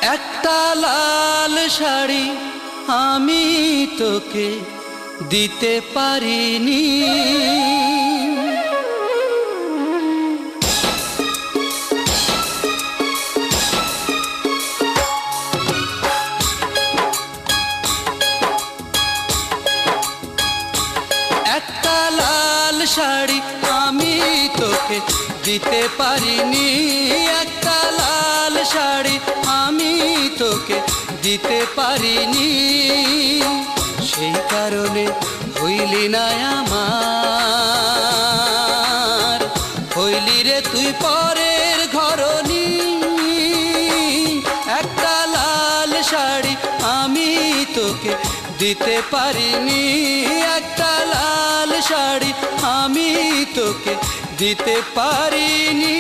একটা লাল শাড়ি আমি তোকে দিতে পারিনি। একটা লাল শাড়ি আমি তোকে দিতে পারিনি। একটা লাল শাড়ি আমি তোকে দিতে পারিনি। সেই কারণে হইলি না আমার, হইলি রে তুই পরের ঘরনি। একটা লাল শাড়ি আমি তোকে দিতে পারিনি। একটা লাল শাড়ি আমি তোকে দিতে পারিনি।